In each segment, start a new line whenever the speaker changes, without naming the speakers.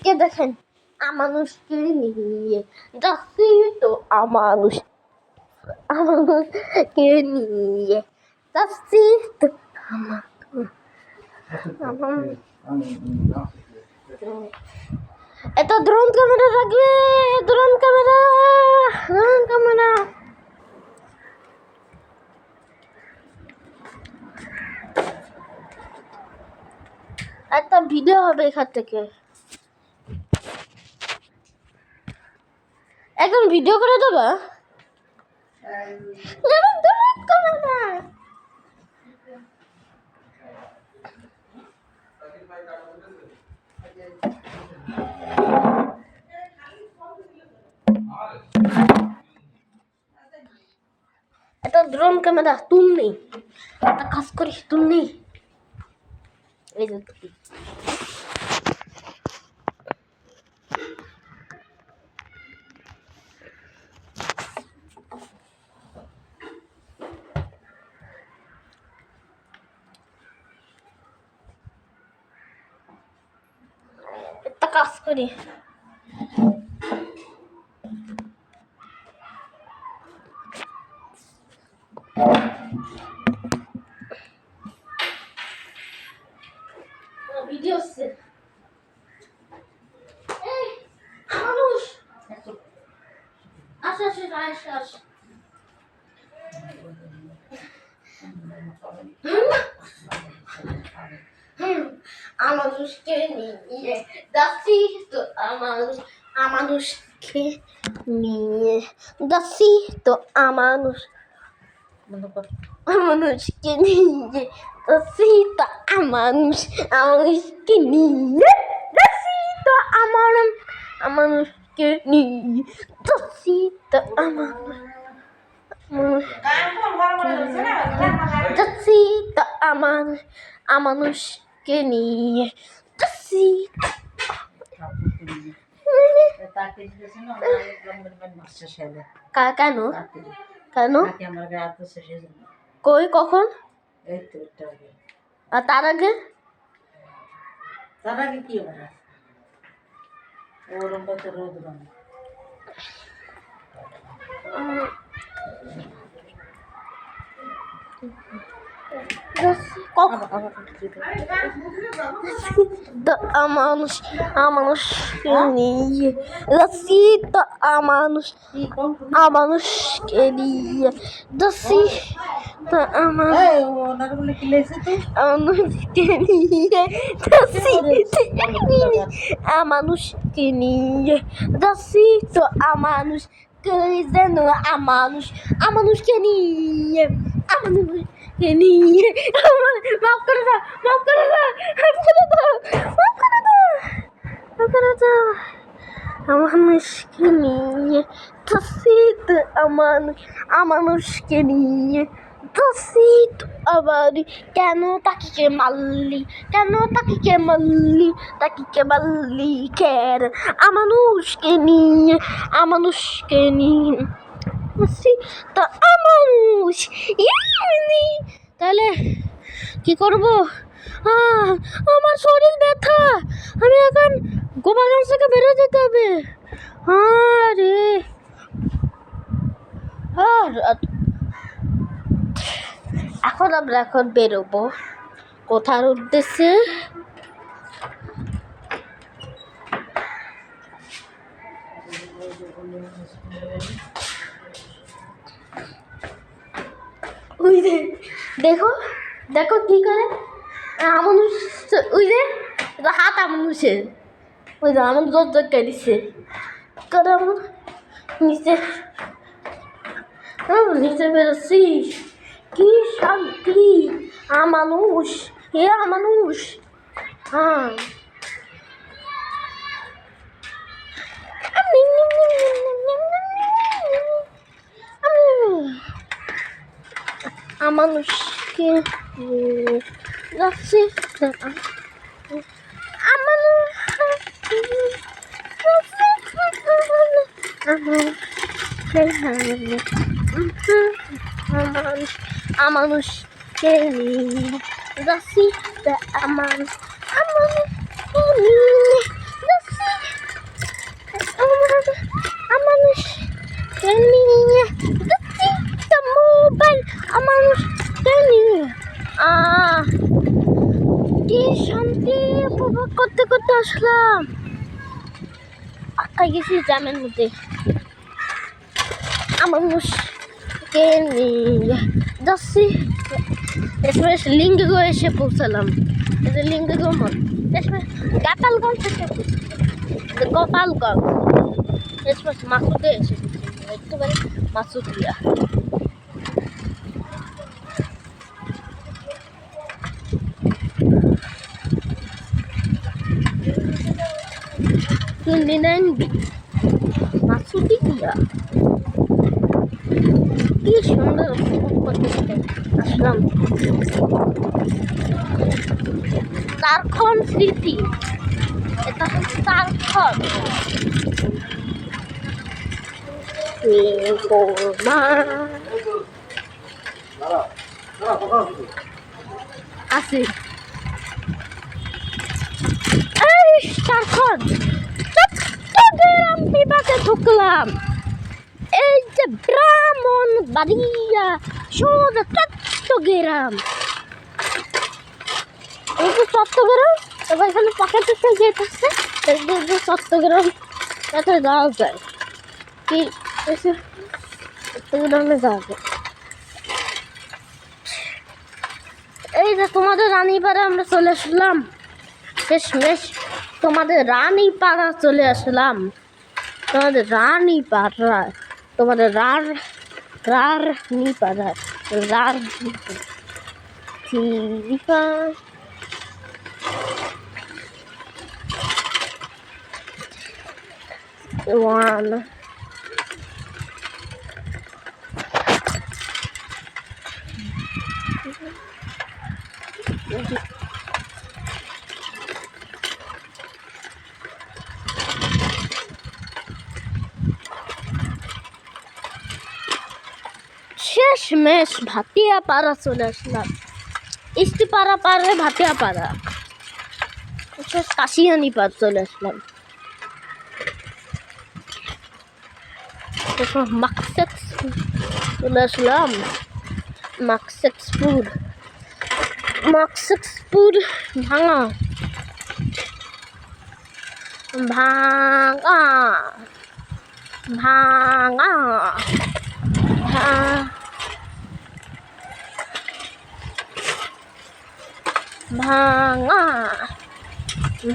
আমানুষকে দেখেন, আমানুষকে নিয়ে যাচ্ছি তো আমানুষকে নিয়ে যাচ্ছি তো এটা ড্রোন ক্যামেরা রাখবে, ড্রোন ক্যামেরা। একটা ভিডিও হবে এখান থেকে, একদম ভিডিও করে দেবা। এটা ড্রোন ক্যামেরা তুমি একটা কাজ করিস তুমি, এই যে একটা কাজ করি। ভিডিও হচ্ছে মানুষ আসে আসে আসে আসে আমানুষকে নিয়ে যাচ্ছি তো আমানুষকে নিয়ে যাচ্ছি তো আমানুষকে নিয়ে যাচ্ছি তো আমানুষকে নিয়ে যাচ্ছি তো আমানুষকে নিয়ে যাচ্ছি তো যাচ্ছি তো আমানুষকে নিয়ে যাচ্ছি। কেন কেন কই কখন? আর তার আগে
কি ওরম তো রোদ
আমানুষকে নিয়ে যাচ্ছি তো আমানুষকে নিয়ে যাচ্ছি তো আমানুষকে নিয়ে যাচ্ছি আমানুষকে নিয়ে যাচ্ছি তো আমানুষকে যেন আমানুষকে নিয়ে মাফ করে দাও আমানুষকে নিয়ে যাচ্ছি তো আমানুষকে নিয়ে যাচ্ছি তো আবার কেন তাকিকে মারলি কেন আমানুষকে নিয়ে তো তাহলে কি করব? আমার শরীর ব্যথা, আমি এখন গোপালগঞ্জ থেকে বেরো যেতে হবে। আরে এখন বেরোবো কোথার উদ্দেশ্যে? ওই যে দেখো কি করে আমানুষ, ওই যে হাত আমানুষের, ওই যে আমার জোর দিচ্ছে করে আমার নিচে বেরোচ্ছি। কি শান্তি! আমানুষ হ্যাঁ আমানুষকে যাচ্ছি আমানুষকে নিয়ে যাচ্ছি আমানুষকে নিয়ে যাচ্ছি গেলাম, আটকাই গেছি জ্যামের মধ্যে। মানুষকে নিয়ে যাচ্ছি, এসে লিঙ্গগো এসে পৌঁছালাম। এটা লিঙ্গগো মন, গোপালগঞ্জ থেকে গোপালগঞ্জ এসে মাসুদে এসে একেবারে মাসুদিয়া। মাসুদিয়া কি সুন্দর আসলাম। তারখন স্মৃতি, এটা হচ্ছে তারখন। আছে তারখন চট্টগ্রাম বিভাগে ঢুকলাম। এই যে ব্রাহ্মণ বাড়িয়া সোজা চট্টগ্রাম, এই যে চট্টগ্রাম। এবার এখানে পকেটে গেট আছে, চট্টগ্রাম এতে যাওয়া যায়। কি চট্টগ্রামে যাওয়া যায়। এই যে তোমাদের রানীপাড়া আমরা চলে আসলাম, শেষমেশ তোমাদের রানীপাড়া চলে আসলাম। তোমাদের রানীপাড়া, তোমাদের রানীপাড়া, ওয়ান শেষমেশ ভাটিয়াপাড়া চলে আসলাম। ইস্তিপাড়া পাড়ে ভাটিয়াপাড়া, কাশিয়ানি পাড় চলে আসলাম। চলে আসলাম মাকসেক্সপুর ভাঙা ভাঙা ভাঙা ভাঙা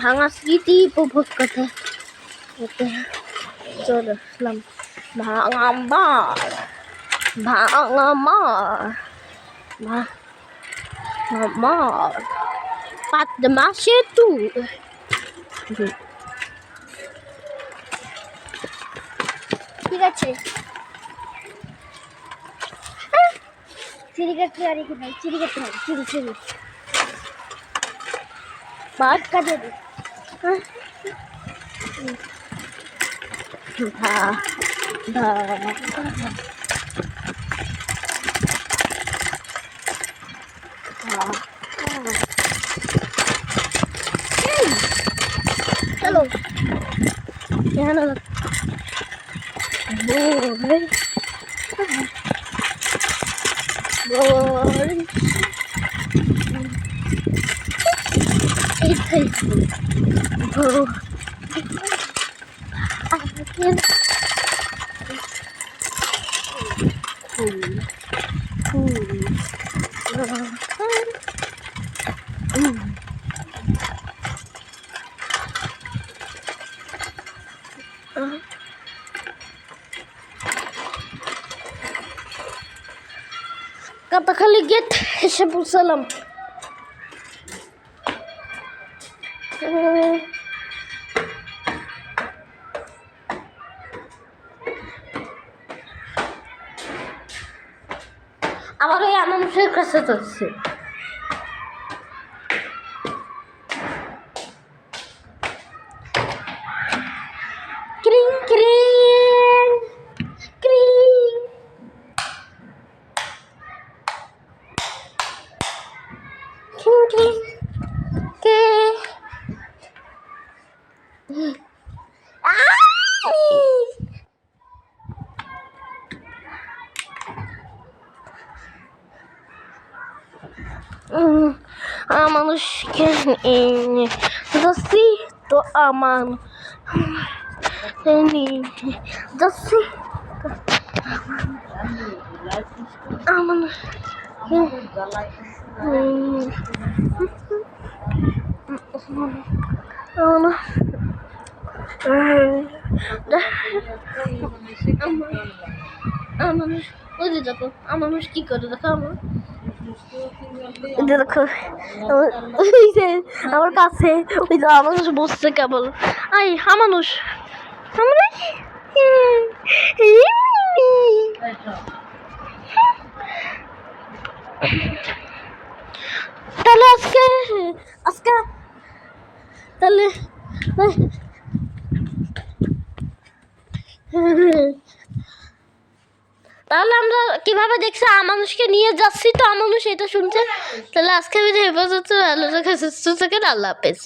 ভাঙা স্মৃতি উপভোগ করতে চলে আসলাম। ভাঙা মার পদ্মা সেতু। ঠিক আছে, চিড়ি কাটতে আর এখানে চিড়ি কাটতে হবে, চিড়ি বাদ কাটে দে। চলো এখানে কাটাখালি গেট এসে পৌঁছালাম। আবার ওই মানুষের কাছে যাচ্ছে। ক্রিং ক্রিং ক্রিং ক্রিং ক্রিং কে মানুষকে যাচ্ছি তো তো আমান যাচ্ছি আমান মানুষ ওই যে দেখো মানুষ কি করে দেখো আমার দেখো ওই যে আমার কাছে ওই যে মানুষ বসছে কেবল আই মানুষ তাহলে আজকে আজকে তাহলে তাহলে আমরা কিভাবে দেখছি মানুষকে নিয়ে যাচ্ছি তো মানুষ এটা শুনছে তাহলে আজকে আমি হেফাজত ভালো থাকেন আল্লাহ হাফেজ।